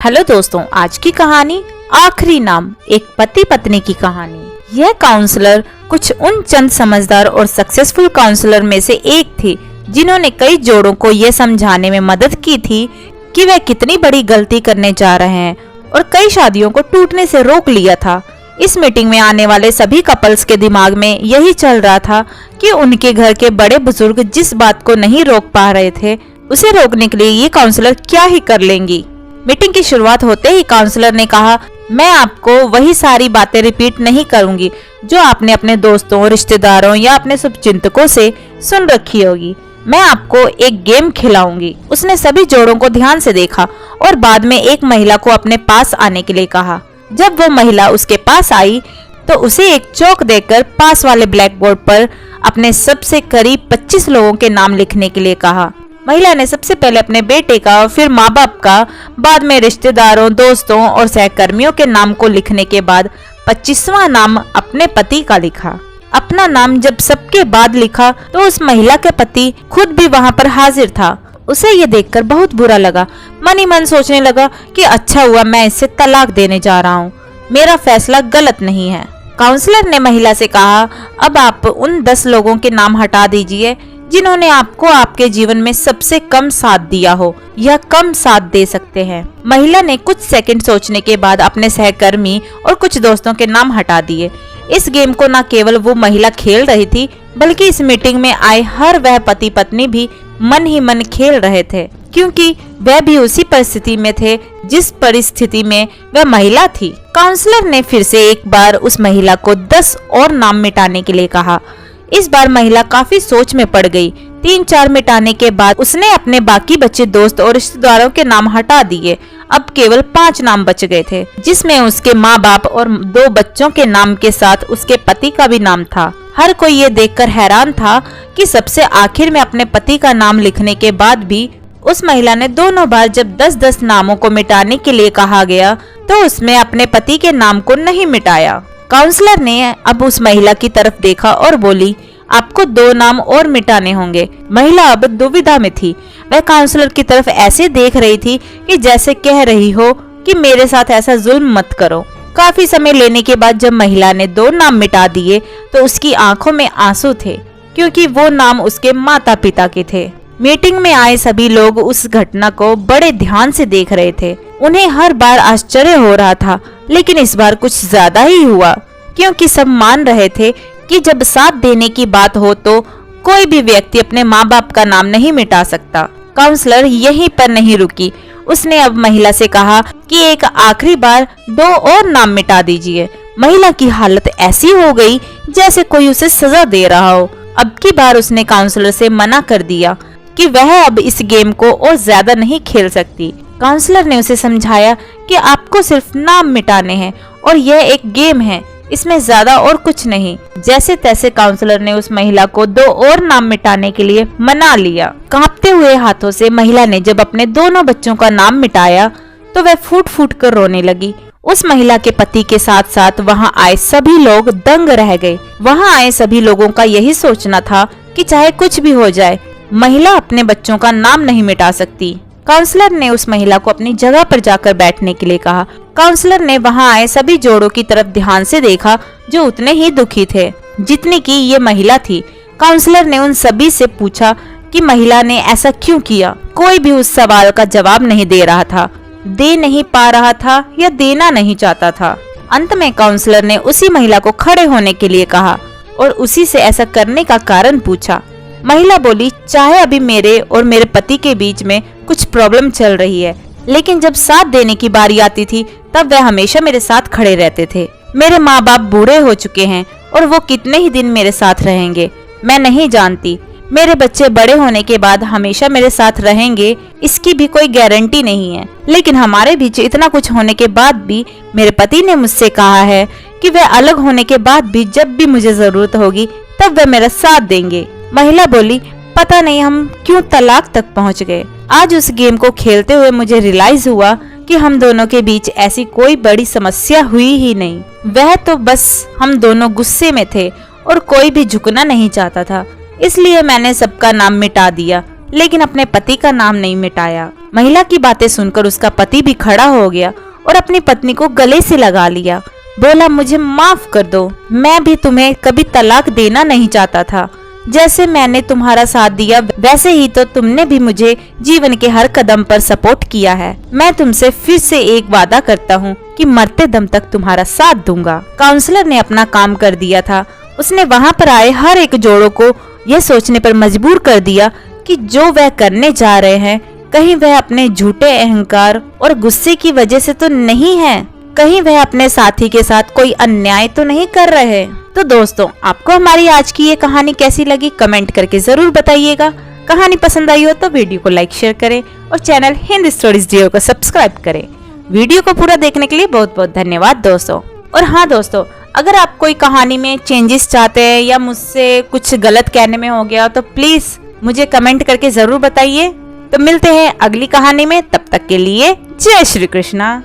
Hello दोस्तों, आज की कहानी आखिरी नाम, एक पति पत्नी की कहानी। यह काउंसलर कुछ उन चंद समझदार और सक्सेसफुल काउंसलर में से एक थी जिन्होंने कई जोड़ों को यह समझाने में मदद की थी कि वे कितनी बड़ी गलती करने जा रहे हैं और कई शादियों को टूटने से रोक लिया था। इस मीटिंग में आने वाले सभी कपल्स के दिमाग में यही चल रहा था कि उनके घर के बड़े बुजुर्ग जिस बात को नहीं रोक पा रहे थे, उसे रोकने के लिए ये काउंसलर क्या ही कर लेंगी। मीटिंग की शुरुआत होते ही काउंसलर ने कहा, मैं आपको वही सारी बातें रिपीट नहीं करूंगी जो आपने अपने दोस्तों, रिश्तेदारों या अपने शुभचिंतकों से सुन रखी होगी। मैं आपको एक गेम खिलाऊंगी। उसने सभी जोड़ों को ध्यान से देखा और बाद में एक महिला को अपने पास आने के लिए कहा। जब वो महिला उसके पास आई तो उसे एक चौक देकर पास वाले ब्लैक बोर्ड पर अपने सबसे करीब 25 लोगों के नाम लिखने के लिए कहा। महिला ने सबसे पहले अपने बेटे का, फिर माँ बाप का, बाद में रिश्तेदारों, दोस्तों और सहकर्मियों के नाम को लिखने के बाद 25वां नाम अपने पति का लिखा। अपना नाम जब सबके बाद लिखा तो उस महिला के पति खुद भी वहाँ पर हाजिर था। उसे ये देखकर बहुत बुरा लगा। मन ही मन सोचने लगा कि अच्छा हुआ मैं इससे तलाक देने जा रहा हूँ, मेरा फैसला गलत नहीं है। काउंसलर ने महिला से कहा, अब आप उन 10 लोगों के नाम हटा दीजिए जिन्होंने आपको आपके जीवन में सबसे कम साथ दिया हो या कम साथ दे सकते हैं। महिला ने कुछ सेकंड सोचने के बाद अपने सहकर्मी और कुछ दोस्तों के नाम हटा दिए। इस गेम को न केवल वो महिला खेल रही थी, बल्कि इस मीटिंग में आए हर वह पति पत्नी भी मन ही मन खेल रहे थे, क्योंकि वह भी उसी परिस्थिति में थे जिस परिस्थिति में वह महिला थी। काउंसलर ने फिर से एक बार उस महिला को 10 और नाम मिटाने के लिए कहा। इस बार महिला काफी सोच में पड़ गई। 3-4 मिटाने के बाद उसने अपने बाकी बचे दोस्त और रिश्तेदारों के नाम हटा दिए। अब केवल 5 नाम बच गए थे, जिसमें उसके माँ बाप और 2 बच्चों के नाम के साथ उसके पति का भी नाम था। हर कोई ये देखकर हैरान था कि सबसे आखिर में अपने पति का नाम लिखने के बाद भी उस महिला ने दोनों बार जब 10-10 नामों को मिटाने के लिए कहा गया तो उसमें अपने पति के नाम को नहीं मिटाया। काउंसलर ने अब उस महिला की तरफ देखा और बोली, आपको 2 नाम और मिटाने होंगे। महिला अब दुविधा में थी। वह काउंसलर की तरफ ऐसे देख रही थी कि जैसे कह रही हो कि मेरे साथ ऐसा जुल्म मत करो। काफी समय लेने के बाद जब महिला ने 2 नाम मिटा दिए तो उसकी आंखों में आंसू थे, क्योंकि वो नाम उसके माता पिता के थे। मीटिंग में आए सभी लोग उस घटना को बड़े ध्यान से देख रहे थे। उन्हें हर बार आश्चर्य हो रहा था, लेकिन इस बार कुछ ज्यादा ही हुआ, क्योंकि सब मान रहे थे कि जब साथ देने की बात हो तो कोई भी व्यक्ति अपने माँ बाप का नाम नहीं मिटा सकता। काउंसलर यहीं पर नहीं रुकी। उसने अब महिला से कहा कि एक आखिरी बार 2 और नाम मिटा दीजिए। महिला की हालत ऐसी हो गई जैसे कोई उसे सजा दे रहा हो। अब की बार उसने काउंसलर से मना कर दिया कि वह अब इस गेम को और ज्यादा नहीं खेल सकती। काउंसलर ने उसे समझाया कि आपको सिर्फ नाम मिटाने हैं और यह एक गेम है, इसमें ज्यादा और कुछ नहीं। जैसे तैसे काउंसलर ने उस महिला को 2 और नाम मिटाने के लिए मना लिया। कांपते हुए हाथों से महिला ने जब अपने दोनों बच्चों का नाम मिटाया तो वह फूट फूट कर रोने लगी। उस महिला के पति के साथ साथ वहां आए सभी लोग दंग रह गए। वहां आए सभी लोगों का यही सोचना था कि चाहे कुछ भी हो जाए, महिला अपने बच्चों का नाम नहीं मिटा सकती। काउंसलर ने उस महिला को अपनी जगह पर जाकर बैठने के लिए कहा। काउंसलर ने वहां आए सभी जोड़ों की तरफ ध्यान से देखा जो उतने ही दुखी थे जितनी की ये महिला थी। काउंसलर ने उन सभी से पूछा कि महिला ने ऐसा क्यों किया। कोई भी उस सवाल का जवाब नहीं दे रहा था, दे नहीं पा रहा था या देना नहीं चाहता था। अंत में काउंसलर ने उसी महिला को खड़े होने के लिए कहा और उसी से ऐसा करने का कारण पूछा। महिला बोली, चाहे अभी मेरे और मेरे पति के बीच में कुछ प्रॉब्लम चल रही है, लेकिन जब साथ देने की बारी आती थी तब वह हमेशा मेरे साथ खड़े रहते थे। मेरे माँ बाप बूढ़े हो चुके हैं और वो कितने ही दिन मेरे साथ रहेंगे मैं नहीं जानती। मेरे बच्चे बड़े होने के बाद हमेशा मेरे साथ रहेंगे इसकी भी कोई गारंटी नहीं है, लेकिन हमारे बीच इतना कुछ होने के बाद भी मेरे पति ने मुझसे कहा है कि वह अलग होने के बाद भी जब भी मुझे जरूरत होगी तब वह मेरा साथ देंगे। महिला बोली, पता नहीं हम क्यों तलाक तक पहुंच गए। आज उस गेम को खेलते हुए मुझे रियलाइज हुआ कि हम दोनों के बीच ऐसी कोई बड़ी समस्या हुई ही नहीं। वह तो बस हम दोनों गुस्से में थे और कोई भी झुकना नहीं चाहता था, इसलिए मैंने सबका नाम मिटा दिया, लेकिन अपने पति का नाम नहीं मिटाया। महिला की बातें सुनकर उसका पति भी खड़ा हो गया और अपनी पत्नी को गले से लगा लिया। बोला, मुझे माफ कर दो, मैं भी तुम्हें कभी तलाक देना नहीं चाहता था। जैसे मैंने तुम्हारा साथ दिया वैसे ही तो तुमने भी मुझे जीवन के हर कदम पर सपोर्ट किया है। मैं तुमसे फिर से एक वादा करता हूँ कि मरते दम तक तुम्हारा साथ दूंगा। काउंसलर ने अपना काम कर दिया था। उसने वहाँ पर आए हर एक जोड़ों को यह सोचने पर मजबूर कर दिया कि जो वह करने जा रहे हैं कहीं वह अपने झूठे अहंकार और गुस्से की वजह से तो नहीं है, कहीं वह अपने साथी के साथ कोई अन्याय तो नहीं कर रहे। तो दोस्तों, आपको हमारी आज की ये कहानी कैसी लगी कमेंट करके जरूर बताइएगा। कहानी पसंद आई हो तो वीडियो को लाइक शेयर करें और चैनल हिंद स्टोरीज जियो को सब्सक्राइब करें। वीडियो को पूरा देखने के लिए बहुत बहुत धन्यवाद दोस्तों। और हाँ दोस्तों, अगर आप कोई कहानी में चेंजेस चाहते हैं या मुझसे कुछ गलत कहने में हो गया तो प्लीज मुझे कमेंट करके जरूर बताइए। तो मिलते हैं अगली कहानी में, तब तक के लिए जय श्री कृष्णा।